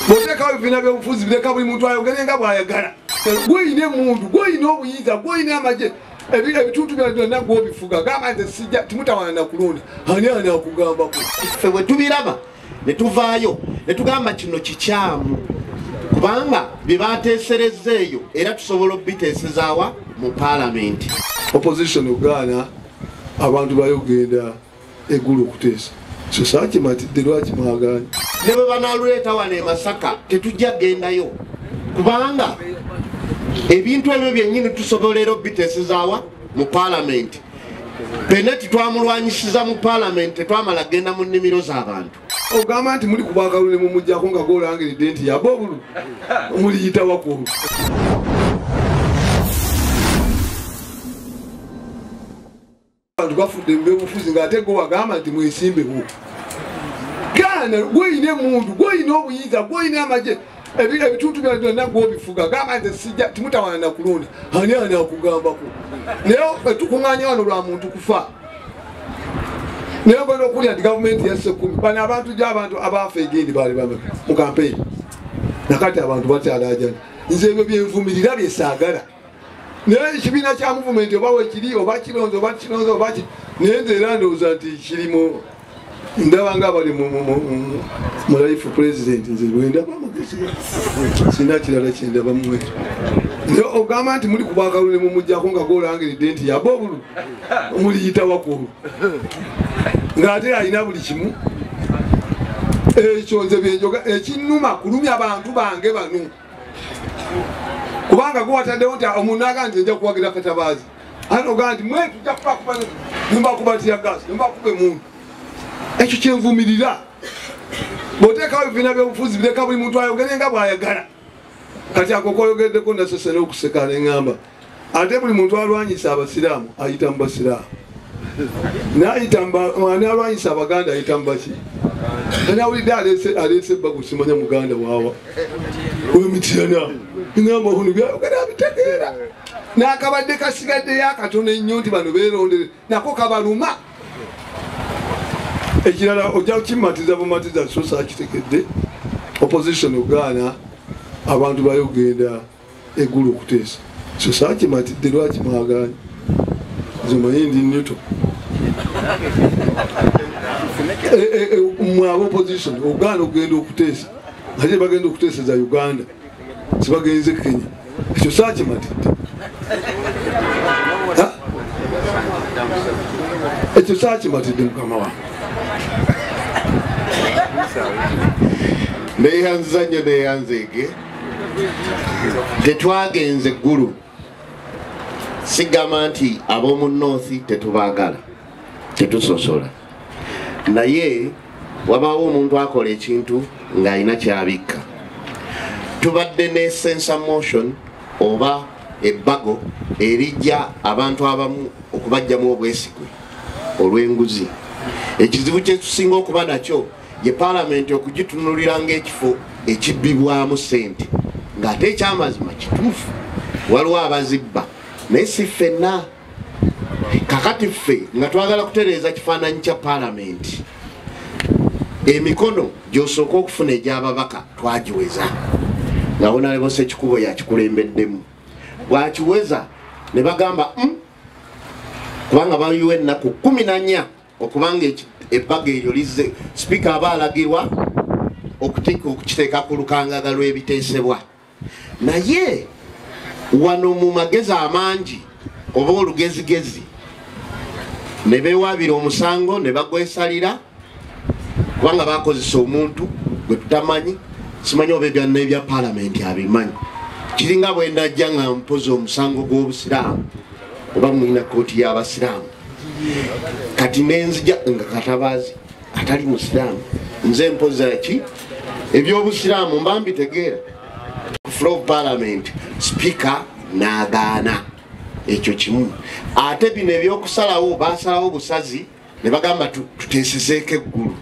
boteka ebina byobufuzi bireka buli muntu ayogere nga bwayagala gwine muntu gwine obuyinza gwine amaje ebitutu byonna gwobifuga gamba nze sijja timutawana nakulonda ani akugambako ffe bwe tubiraba ne tuvaayo ne tugamba kino kikyamu kubanga bye bateeserezza eyo era tusobola obiteesezaawa mu paalamenti. Opposition ogaana abantu bayogenda eggulu okuteesa so saakimatidde lwaki mwagaanye ne bwe banaaluleeta wano e Masaka tetujja gendayo kubanga ebintu ebyo byennyini tusobolera obiteesezaawa mu paalamenti. Penati twamulwanyisiza mu paalamenti tetwamala genda mu nnimiro z'abantu. Ogamba nti muli kubakalule mumujjako nga golangiridde nti yaba obulu muliyita wakulu. Abantu bafudde ebyobufuzi ng'ate go wagamba nti mwesimbewo. Gaana gwine muntu gwine obuyinza gwine amaje ebitutu byonna gwobifuga gamba nze sijja timutawana nakulonda ani akugambako naye tukuŋŋaanya wano lwa muntu kufa naye gwena okulya nti gavumenti yasse 10 bano abantu gy'abantu abaafa egendi baali bameka mu kampeyini nakati abantu bakyalajana nze ebyo byenvumirira byesaagala naye ekibiina kya muvumenti oba wekiri oba kironze oba kironze oba naye nze era ndowooza nti kirimu ndaba nga bali mu life president nze lwendaba amagezi sina kirala kyendaba mumwe naye ogamba nti muli kubakalule mumujjako nga golangiridde nti yaba obulu muliyita wakulu ng'ate alina buli kimu ekyo nze byenjoga ekinnuma kulumya abantu bange bano kubanga gwataddewo nti omuntu aga nti nja kuwagira Katabaazi ate ogamba nti mwe tujja kubakuba nembakubatira gasi nembakuba emuntu ekyo kyenvumirira botekawo ebina byobufuzi bireka buli muntu ayogere nga bwayagala kati ako koyogeddeko nasesera okuseka neŋŋamba ate buli muntu alwanyisa abasiraamu ayita mu basiraamu nalwanyisa abaganda ayita mu baki nawulidde aleese ebbago simanya muganda waawa wemityana eŋŋamba ono byayogera abitegeera n'akabadde kasigaddeyo akatono ennyo nti bano beerondere nako kabaluma ekirala ojja kukimatiza bumatiza so saakitekedde opposition ogaana abantu bayogenda eggulu okuteesa so saakimatidde lwaki mwagaanye zomanyi ndi newto mwaba opposition ogaana okugenda okuteesa ate bagenda okuteeseza Uganda sibagenze Kenya ekyo saakimatidde ekyo saakimatidde mukama wange neyanza nnyo neyanzeege tetwagenze eggulu sigamba nti ab'omu North tetubaagala tetusosola naye wabaawo omuntu akola ekintu ng'alina kyabikka tubadde ne sensor motion oba ebbago erijja abantu abamu okubajjamu obwesigwe olw'enguzi ekizibu kyetusinga okuba nakyo ye paalamenti okugitunulira ng'ekifo ekibbibwamu ssente ng'ate ekyamazima kituufu waliwo abazibba naye si ffenna kakati ffe nga twagala kutereeza kifaananyi kya paalamenti emikono gy'osooka okufuna egy'ababaka twagiweza nga Honorable Ssekikubo yakikulembeddemu bwakiweza ne bagamba kubanga baliwo ennaku 14 okubanga ebbaga eryo lizze sipiika aba alagirwa okukiteeka ku lukangaga lw'ebiteesebwa naye wano mu magezi amangi oba olugezigezi ne beewaabira omusango ne bagwesalira kubanga bakozesa omuntu gwe tutamanyi simanyi oba ebyanna ebya paalamenti abimanyi kiringa bwe ndajja nga mpoza omusango gw'obusiraamu oba mulina kooti y'abasiraamu kati nenzija nga Katabaazi atali musiraamu nze mpoza ki ebyobusiraamu mba mbitegeera ku floor of parliament speaker n'agaana ekyo kimu ate bino ebyokusalawo basalawo busazi ne bagamba tuteesezeeko eggulu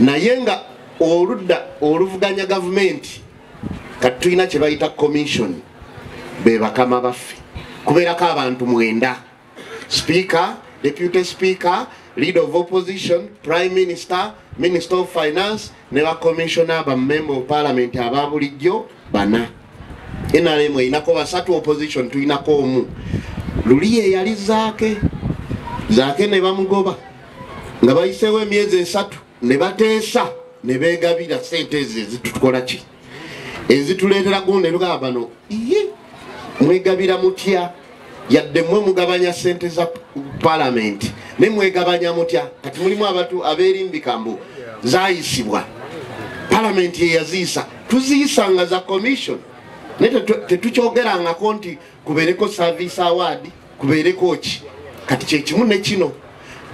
naye nga oludda oluvuganya gavumenti kati tulina kye bayita commission be bakama baffe kubeerako abantu 9 speaker, deputy speaker, leader of opposition, prime minister, minister of finance, ne ba commissioner ba member of parliament ababulijjo bana. NRM inako basatu, opposition tuinako omu. Luliye yali zaake ne bamugoba nga bayiseewo emyezi 3 ne bateesa ne beegabira sente ezitukola ki ezituleetera gundi luga bano mwegabira mutya yadde mwe mugabanya sente za parliament ne mwegabanya mutya kati mulimu abantu abeerimbika mbu zaayisibwa parliament ye yaziisa tuziisanga za commission nete tetukyogerangako nti kubeereko service award kubeereko ki kati kyekimu ne kino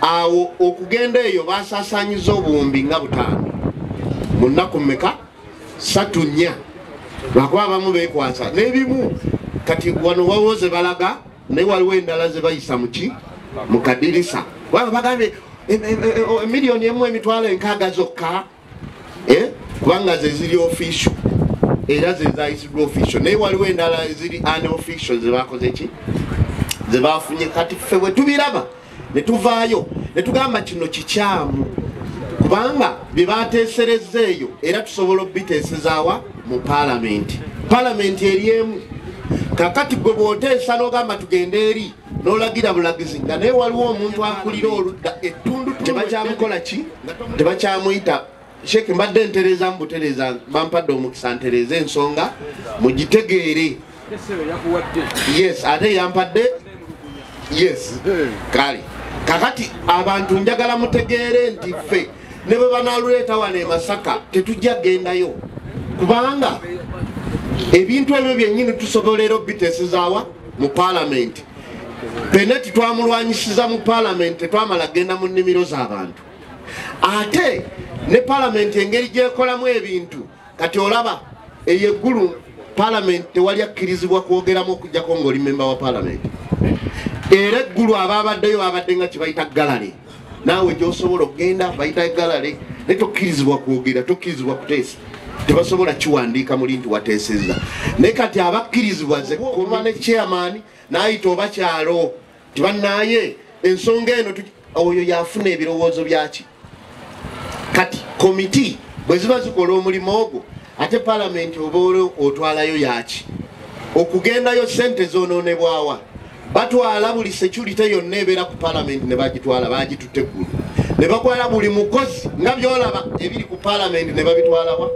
awo okugenda eyo basaasaanyiza obuwumbi nga 5 mu nnaku mmeka 3-4 lwakuba abamu beekwasa n'ebimu kati wano wawoze balaga naye waliwo endala ze bayisa muki mu kadirisa waba bagambye miliyoni emu emitwalo 6 zokka kubanga ze ziri official era ze zayisibwa official naye waliwo endala eziri unofficial ze bakoze ki ze bafunye kati ffe bwe tubiraba ne tuvaayo ne tugamba kino kikyamu kubanga bye bateeserezza eyo era tusobola obiteesezaawa mu parliament eri emu kakati gwe bw'oteesa n'ogamba tugende eri n'olagira bulagizi nga naye waliwo omuntu akulira oludda ettundu tebakyamukola ki tebakyamuyita Sheikh mbadde ntereza mbutereza bampadde omukisa ntereza ensonga mugitegeere yes ate yampadde yes kale kakati abantu njagala mutegeere nti ffe ne bwe banaaluleeta wano e Masaka tetujja gendayo kubanga ebintu ebyo byennyini tusobolera obiteesezaawa mu parliament peneti twamulwanyisiza mu parliament tetwamala genda mu nnimiro z'abantu ate ne parliament engeri gyekolamu ebintu kati olaba eyeggulu parliament tewali akkirizibwa kwogeramu okujjako ng'oli member wa parliament era eggulu ababaddeyo babadde nga kibayita galale naawe gyosobola okgenda bayita galale ne tokkirizibwa kwogera tokkirizibwa kuteesa tebasobola kiwandiika muli nti wateesezza naye kati abakkirizibwa ze kuba ne chairman n'ayita oba kyalo tibannaye ensonga eno oyo yafuna ebirowoozo byaki kati komiti bwe ziba zikola omulimu ogwo ate parliament oba otwalayo yaki okugendayo sente zonoonebwawa batwala buli security yonna ebeera ku parliament ne bagitwala bagitutte eggulu ne bakwala buli mukozi nga byolaba ebiri ku parliament ne babitwalawa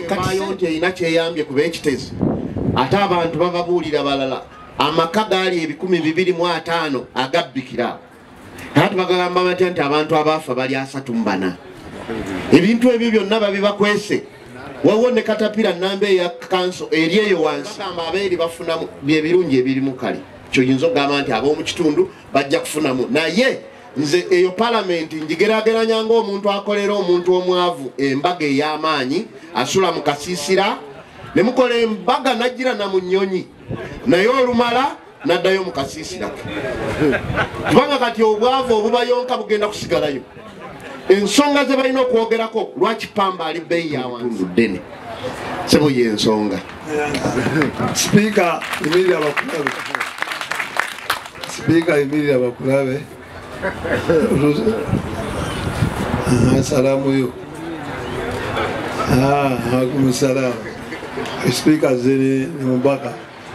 katiyo nti erina kyeyambye kuba ekitezi ate abantu bababuulira balala amaka gaali 225 agabbikira ate bagamba batya nti abantu abaafa bali 34 ebintu ebyo byonna babibakwese wawo ne katapira namba eya kanso eri eyo wansi bagamba abeeri bafunamu byebirungi ebirimu kale kyoyinza okugamba nti ab'omu kitundu bajja kufunamu naye nze eyo parliament njigeraageranya ng'omuntu akolera omuntu omwavu embaga ey'amaanyi asula mu kasiisira ne mukola embaga najjira na mu nnyonyi naye olumala n'addayo mu kasiisira kubanga kati obwavu obubayonka bugenda kusigalayo ensonga ze balina okwogerako lwaki pamba ali bbeeyi yawantu ddene sebo y'ensonga Speaker Emilia Bakulabe Speaker Emilia Bakulabe salamu yo salamu Speaker zene mubaka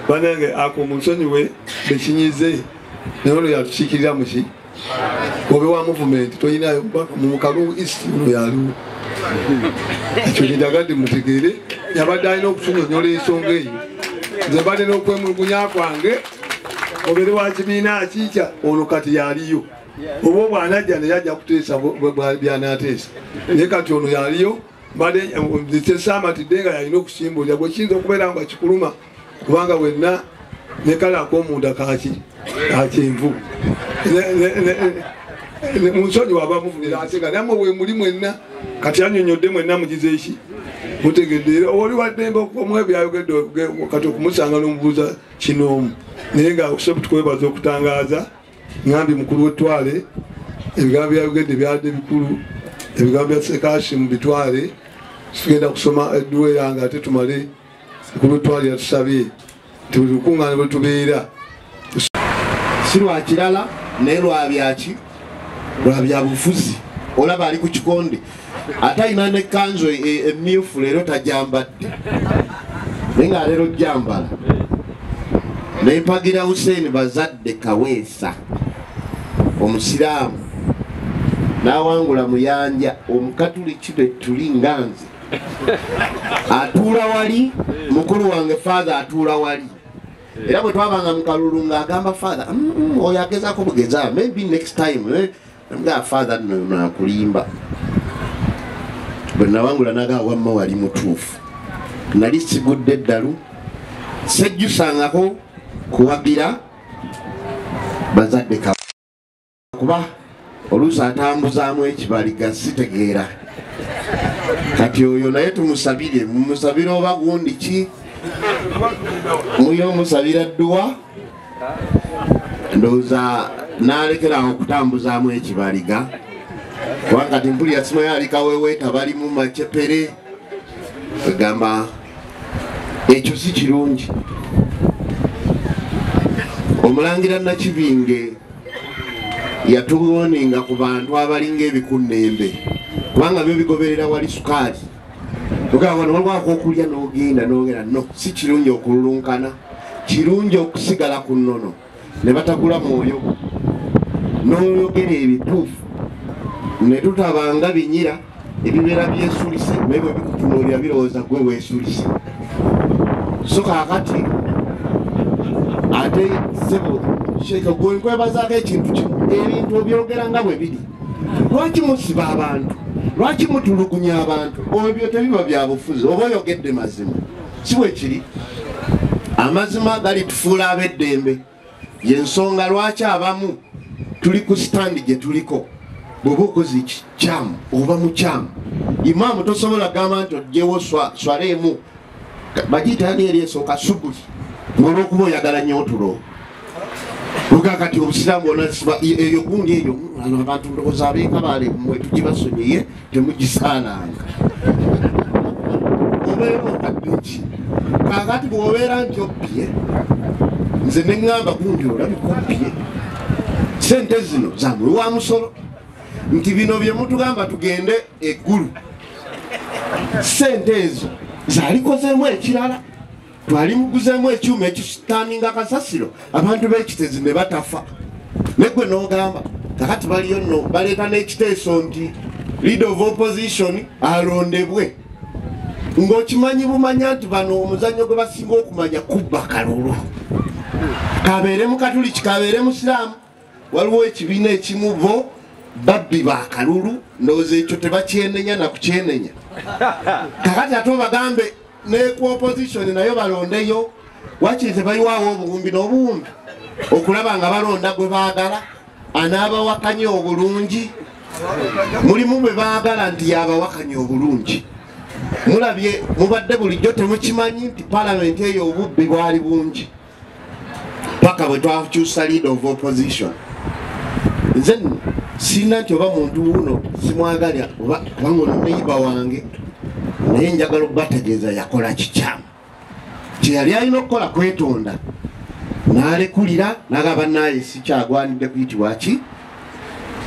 banenge ako musonyiwe bekinyize nolo yatushikirira muki obe wa movement toyinayo mu Kalungu East no yalu ekyo njagade mutegere yabadde alina okutunyonyola ensonga eyo nze badde n'okwemulugunya kwange obere wa kibiina akiikya ono kati yaliyo oba bwanajja ne yajja kuteesa byanateesa naye kati ono yaliyo badde tesamatidde nga yalina okusimbulira bwe kiyinza okubeera nga kikuluma kubanga wenna ne kale ak'omunda kakyenvu munsonyi waba muvunira ate nga nammwe we muli mwenna kati anyonyodde mwenna mugize eki mutegedde era oli waddembe omwe byayogedde kati okumusanga n'omubuuza kinoomu naye nga okusobola tukwebaza okutangaaza ngambi mukulu w'ettwale ebigambo byayogedde byadde bikulu ebigambo bya Ssekaashi mu bitwale tugenda kusoma edduwa yange ate tumale mukulu w'ettwale yatusabye nti buli lukuŋŋaana bwe tubeera si lwa kirala naye lwa byaki lwabya bufuzi olaba ali ku kikonde ate ayina nekanzu emyufu leero tajambadde naye nga leero jambala nempagira Hussein Bazadde Kaweesa omusiraamu n'awangula Muyanja omukatuliki tuli nganze atuula wali mukulu wange father atuula wali era bwe twabanga mu kalulu ng'agamba father oyo agezaako bugeza maybe next time nga father nakulimba bwe nawangula nagaa wamma wali mutuufu nali sigudde eddalu sejjusangako kuwagira Bazadde kuba oluusi atambuzaamu ekibaliga sitegeera kati oyo naye tumusabire mumusabire oba gundi ki muyo omusabira dduwa ndowooza n'alekerawo okutambuzaamu ekibaliga kubanga timpulira simayo alikaweweeta bali mu macepere egamba ekyo si kirungi. Omulangira Nakibinge yatuwoninga ku bantu abalinga ebikunnembe kubanga byo bigoberera wali sukaali tugamba wano walwako okulya n'ogenda no si kirungi okululunkana kirungi okusigala ku nnono ne batakula mwoyo n'oyogera ebituufu ne tutabanga binyira ebibeera byesulise naye bwe bikutunuulira birowooza gwe weesulise so kaakati ate sebo sheeka gwe nkwebazaako ekintu kino ebintu obyogera nga bwe biri lwaki musiba abantu lwaki mutulugunya abantu ebyo tebiba bya bufuzi oba oyogedde mazima si bwe kiri amazima gali tufuula ab'eddembe yensonga lwaki abamu tuli ku sitandi gye tuliko bw'oba okoze kikyamu oba mukyamu imaamu tosobola gamba nti ogyewo swaleemu bagiyita yani eri esooka subuli ng'olwokuba oyagala nnyo otulo luga kati obusiraamu bwonna eyo gundi eyo abantu ndowooza abeeka baale mmwe tugibasonyiye temugisaalanga obeera okadde ki kaakati bw'obeera nti obbye nze ne ŋŋamba gundi olabika obbye sente zino zamwe wa musolo nti bino bye mutugamba tugende eggulu sente ezo zaalikozeemu ekirala twali muguzeemu ekyuma ekisitaaninga kasasiro abantu b'ekitezi ne batafa neggwe n'ogamba kakati baliyo nno baleeta n'ekiteeso nti leader of opposition alondebwe ng'okimanyi bumanya nti bano omuzannyo gwe basinga okumanya kubba kalulu kabeere mu katuliki kabeere musiraamu waliwo ekibiina ekimu bo babbi ba kalulu ndowooza ekyo tebakyenenya nakukyenenya kakati ate obagambe ne ku opposition nayo balondeyo wakiri tebayiwaawo obuwumbi n'obuwumbi okulaba nga balonda gwe baagala anaabawakanye obulungi mulimu bwe baagala nti yabawakanye obulungi mulabye mubadde bulijjo temukimanyi nti palamenti eyo obubbi bwali bungi paka bwe twakyusa leader of opposition nze sirina nti oba muntu wuno simwagalya kubanga ono neiba wange naye njagala okubategeeza yakola kikyamu kyeyali alina okukola kwetonda n'alekulira n'agamba naye sikyagwanidde kuyitibwa ki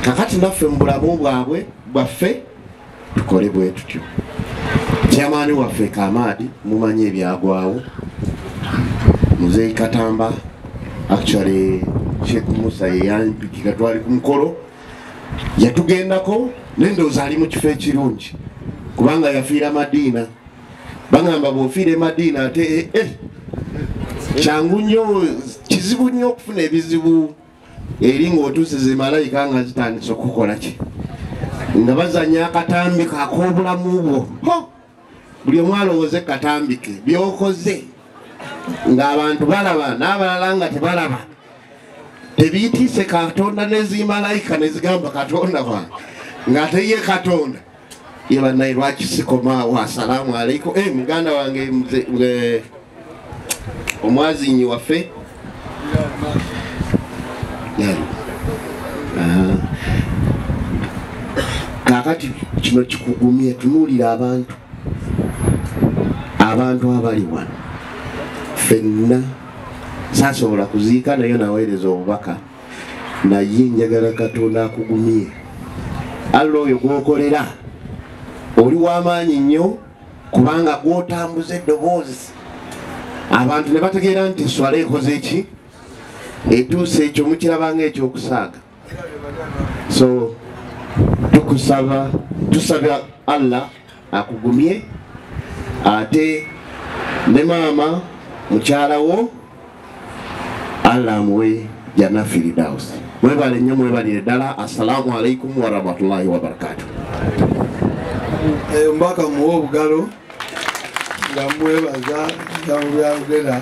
kakati naffe mu bulamu bwaffe tukole bwe tutyo kyamaani waffe Kamaadi mumanyi ebyagwawo Muzeeyi Katamba actually Sheikh Musa yeyampikira twali ku mukolo yatugendako nendowooza ali mu kifo ekirungi kubanga yafiira Madiina bagamba bw'ofiire Madiina ate kyangu nnyo kizibu nnyo okufuna ebizibu eri ng'otuusize malayika nga zitandise okukola ki nga bazanya akatambike ak'obulamu bwo buli omu alowooze katambike byokoze ng'abantu balaba n'abalala nga tebalaba tebiyitiise Katonda nezimalayika nezigamba Katonda wange ng'ate ye Katonda yebanaye lwaki sikomaawo asalaamu aleikum muganda wange omwazinyi waffe kakati kino kikugumye tunuulira abantu abali wano fenna sasobola kuziika nayo naweereza obubaka naye njagala Katonda akugumye Allah oyo gwokolera oli w'amaanyi nnyo kubanga gwotambuza eddoboozi abantu ne bategeera nti swala ekoze eki etuuse ekyo mukirabanga ekyokusaaga. So tusabira Allah akugumye ate ne maama mukyala wo Allah amuwe janna Firdaus. Mwebale nnyo mwebalire ddala. Assalamu alaikum wa rahmatullahi wa barakatuh. Mbaka muwe obugalo nga mwebaza nga mubyagera